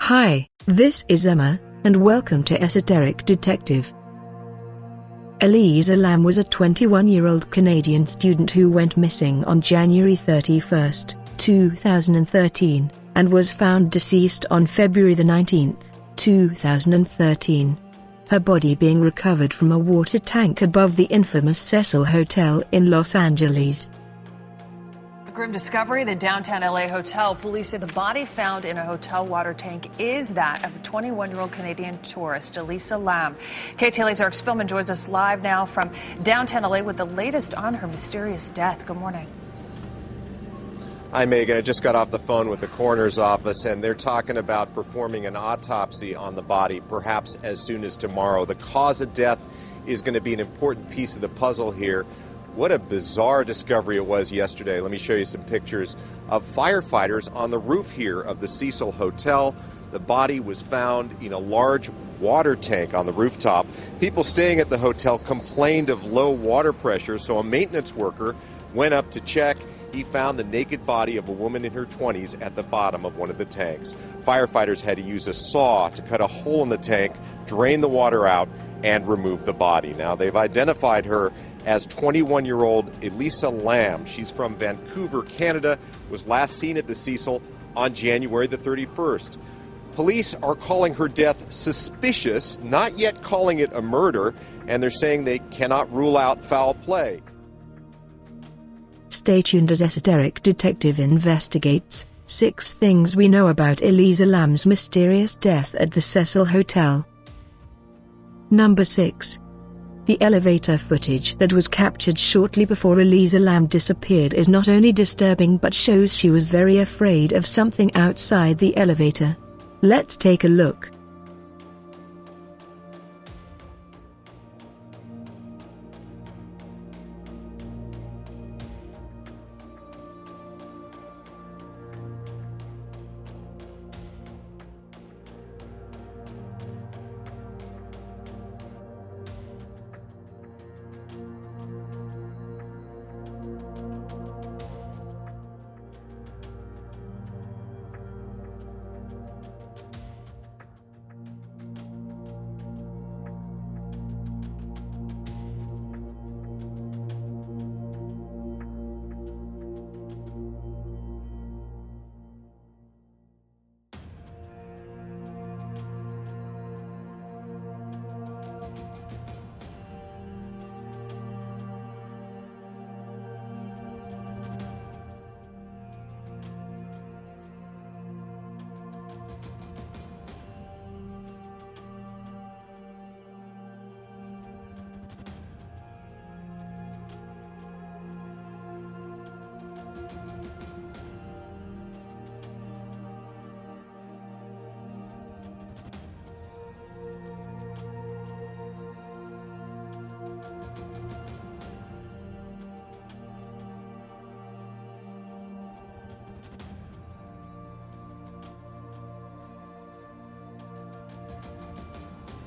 Hi, this is Emma, and welcome to Esoteric Detective. Elisa Lam was a 21-year-old Canadian student who went missing on January 31, 2013, and was found deceased on February 19, 2013. Her body being recovered from a water tank above the infamous Cecil Hotel in Los Angeles. A grim discovery at a downtown LA hotel. Police say the body found in a hotel water tank is that of a 21-year-old Canadian tourist, Elisa Lam. KTLA's Eric Spillman joins us live now from downtown LA with the latest on her mysterious death. Good morning. Hi, Megan. I just got off the phone with the coroner's office, and they're talking about performing an autopsy on the body, perhaps as soon as tomorrow. The cause of death is going to be an important piece of the puzzle here. What a bizarre discovery it was yesterday. Let me show you some pictures of firefighters on the roof here of the Cecil Hotel. The body was found in a large water tank on the rooftop. People staying at the hotel complained of low water pressure, so a maintenance worker went up to check. He found the naked body of a woman in her 20s at the bottom of one of the tanks. Firefighters had to use a saw to cut a hole in the tank, drain the water out, and remove the body. Now, they've identified her as 21-year-old Elisa Lam. She's from Vancouver, Canada, was last seen at the Cecil on January the 31st. Police are calling her death suspicious, not yet calling it a murder, and they're saying they cannot rule out foul play. Stay tuned as Esoteric Detective investigates 6 things we know about Elisa Lam's mysterious death at the Cecil Hotel. Number 6. The elevator footage that was captured shortly before Elisa Lam disappeared is not only disturbing but shows she was very afraid of something outside the elevator. Let's take a look.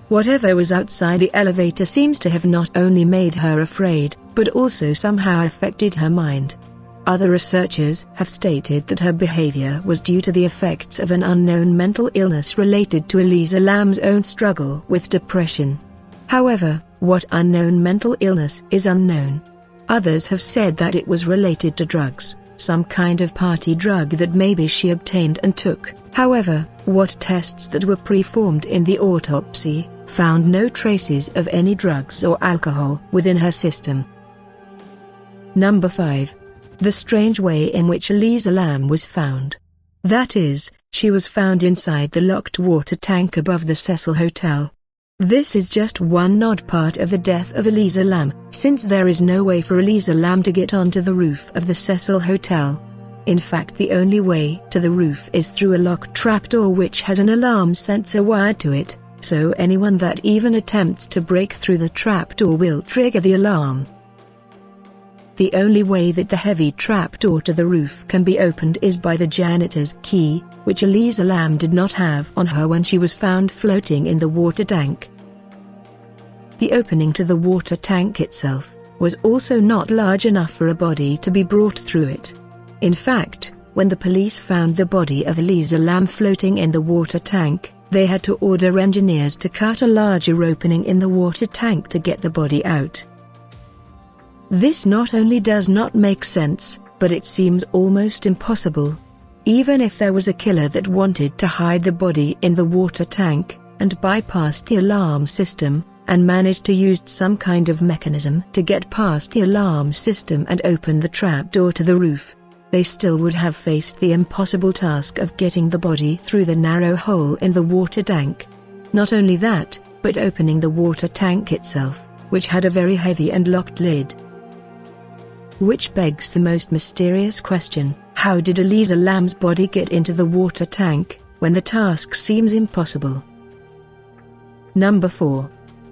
Whatever was outside the elevator seems to have not only made her afraid, but also somehow affected her mind. Other researchers have stated that her behavior was due to the effects of an unknown mental illness related to Elisa Lam's own struggle with depression. However, what unknown mental illness is unknown. Others have said that it was related to drugs, some kind of party drug that maybe she obtained and took. However, what tests that were performed in the autopsy found no traces of any drugs or alcohol within her system. Number 5. The strange way in which Elisa Lam was found. That is, she was found inside the locked water tank above the Cecil Hotel. This is just one odd part of the death of Elisa Lam, since there is no way for Elisa Lam to get onto the roof of the Cecil Hotel. In fact, the only way to the roof is through a locked trapdoor which has an alarm sensor wired to it, so anyone that even attempts to break through the trapdoor will trigger the alarm. The only way that the heavy trapdoor to the roof can be opened is by the janitor's key, which Elisa Lam did not have on her when she was found floating in the water tank. The opening to the water tank itself was also not large enough for a body to be brought through it. In fact, When the police found the body of Elisa Lam floating in the water tank, they had to order engineers to cut a larger opening in the water tank to get the body out. This not only does not make sense, but it seems almost impossible. Even if there was a killer that wanted to hide the body in the water tank, and bypassed the alarm system, and managed to use some kind of mechanism to get past the alarm system and open the trapdoor to the roof, they still would have faced the impossible task of getting the body through the narrow hole in the water tank. Not only that, but opening the water tank itself, which had a very heavy and locked lid. Which begs the most mysterious question: how did Elisa Lam's body get into the water tank, when the task seems impossible? Number 4.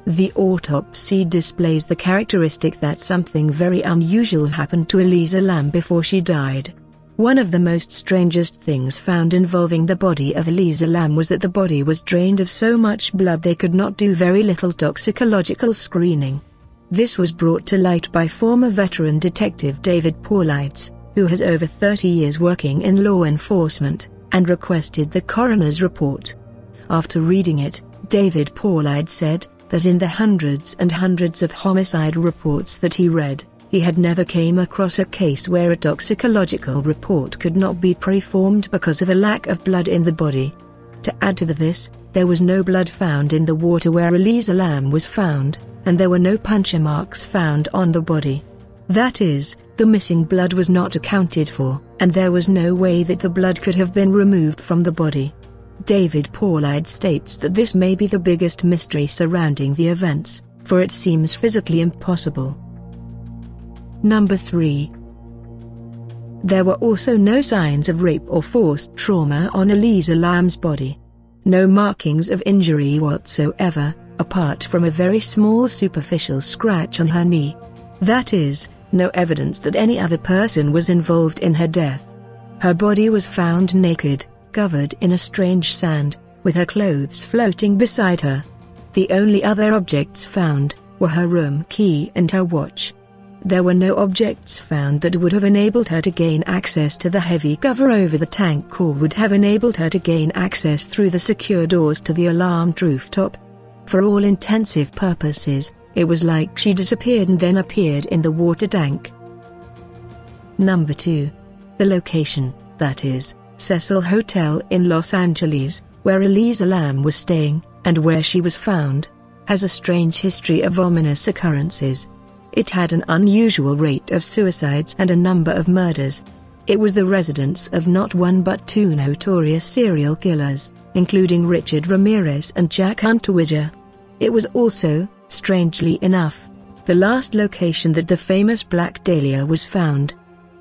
The autopsy displays the characteristic that something very unusual happened to Elisa Lam before she died. One of the most strangest things found involving the body of Elisa Lam was that the body was drained of so much blood they could not do very little toxicological screening. This was brought to light by former veteran detective David Paulides, who has over 30 years working in law enforcement, and requested the coroner's report. After reading it, David Paulides said that in the hundreds and hundreds of homicide reports that he read, he had never came across a case where a toxicological report could not be performed because of a lack of blood in the body. To add to this, there was no blood found in the water where Elisa Lam was found, and there were no puncture marks found on the body. That is, the missing blood was not accounted for, and there was no way that the blood could have been removed from the body. David Paulides states that this may be the biggest mystery surrounding the events, for it seems physically impossible. Number 3. There were also no signs of rape or forced trauma on Elisa Lam's body. No markings of injury whatsoever, apart from a very small superficial scratch on her knee. That is, no evidence that any other person was involved in her death. Her body was found naked, covered in a strange sand, with her clothes floating beside her. The only other objects found were her room key and her watch. There were no objects found that would have enabled her to gain access to the heavy cover over the tank or would have enabled her to gain access through the secure doors to the alarmed rooftop. For all intensive purposes, it was like she disappeared and then appeared in the water tank. Number 2. The location, that is, Cecil Hotel in Los Angeles, where Elisa Lam was staying, and where she was found, has a strange history of ominous occurrences. It had an unusual rate of suicides and a number of murders. It was the residence of not one but two notorious serial killers, including Richard Ramirez and Jack Unterweger. It was also, strangely enough, the last location that the famous Black Dahlia was found.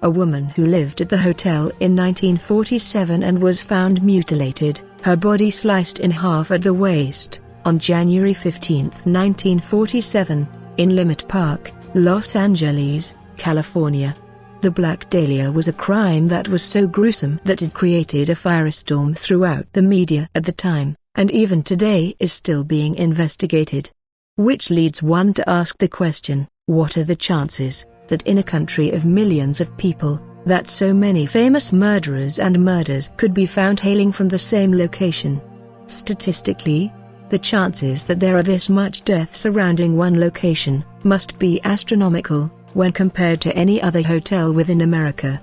A woman who lived at the hotel in 1947 and was found mutilated, her body sliced in half at the waist, on January 15, 1947, in Limit Park, Los Angeles, California. The Black Dahlia was a crime that was so gruesome that it created a firestorm throughout the media at the time, and even today is still being investigated. Which leads one to ask the question, what are the chances that in a country of millions of people, that so many famous murderers and murders could be found hailing from the same location? Statistically, the chances that there are this much death surrounding one location must be astronomical when compared to any other hotel within America,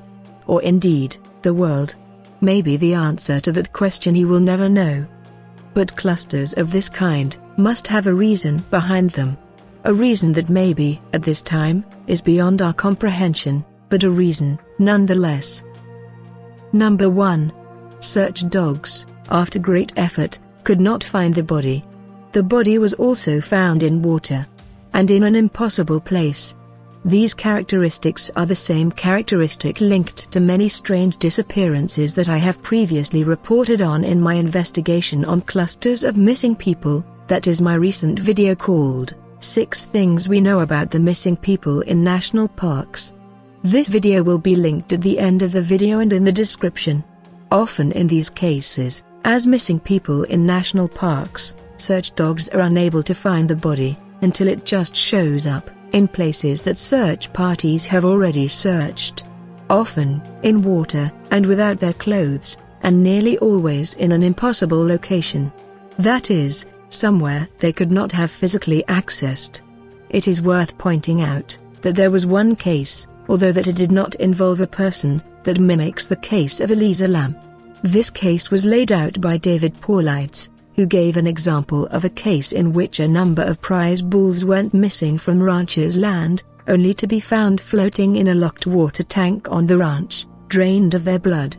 or indeed, the world. Maybe the answer to that question he will never know. But clusters of this kind must have a reason behind them. A reason that maybe, at this time, is beyond our comprehension, but a reason, nonetheless. Number 1. Search dogs, after great effort, could not find the body. The body was also found in water, and in an impossible place. These characteristics are the same characteristic linked to many strange disappearances that I have previously reported on in my investigation on clusters of missing people, that is my recent video called 6 Things We Know About the Missing People in National Parks. This video will be linked at the end of the video and in the description. Often in these cases, as missing people in national parks, search dogs are unable to find the body, until it just shows up, in places that search parties have already searched. often in water and without their clothes, and nearly always in an impossible location. That is, somewhere they could not have physically accessed. It is worth pointing out that there was one case, although that it did not involve a person, that mimics the case of Elisa Lam. This case was laid out by David Paulides, who gave an example of a case in which a number of prize bulls went missing from ranchers' land, only to be found floating in a locked water tank on the ranch, drained of their blood.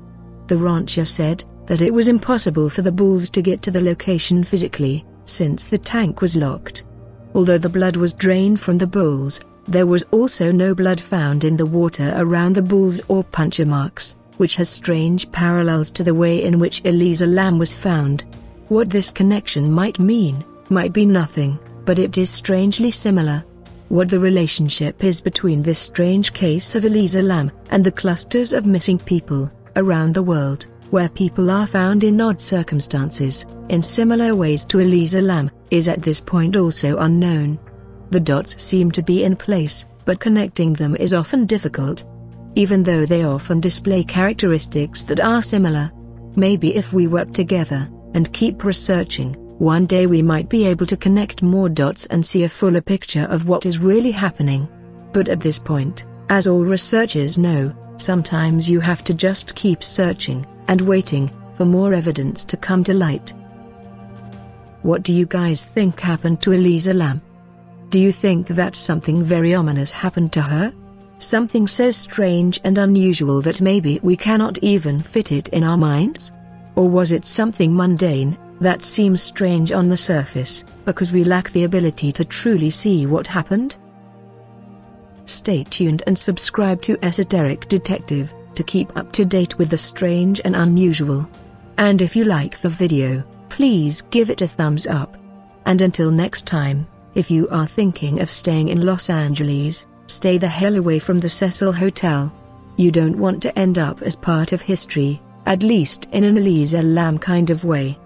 The rancher said that it was impossible for the bulls to get to the location physically, since the tank was locked. Although the blood was drained from the bulls, there was also no blood found in the water around the bulls or puncture marks, which has strange parallels to the way in which Elisa Lam was found. What this connection might mean, might be nothing, but it is strangely similar. What the relationship is between this strange case of Elisa Lam and the clusters of missing people around the world, where people are found in odd circumstances, in similar ways to Elisa Lam, is at this point also unknown. The dots seem to be in place, but connecting them is often difficult. Even though they often display characteristics that are similar. Maybe if we work together and keep researching, one day we might be able to connect more dots and see a fuller picture of what is really happening. But at this point, as all researchers know, sometimes you have to just keep searching and waiting for more evidence to come to light. What do you guys think happened to Elisa Lam? Do you think that something very ominous happened to her? Something so strange and unusual that maybe we cannot even fit it in our minds? Or was it something mundane, that seems strange on the surface, because we lack the ability to truly see what happened? Stay tuned and subscribe to Esoteric Detective, to keep up to date with the strange and unusual. And if you like the video, please give it a thumbs up. And until next time, if you are thinking of staying in Los Angeles, stay the hell away from the Cecil Hotel. You don't want to end up as part of history, at least in an Elisa Lam kind of way.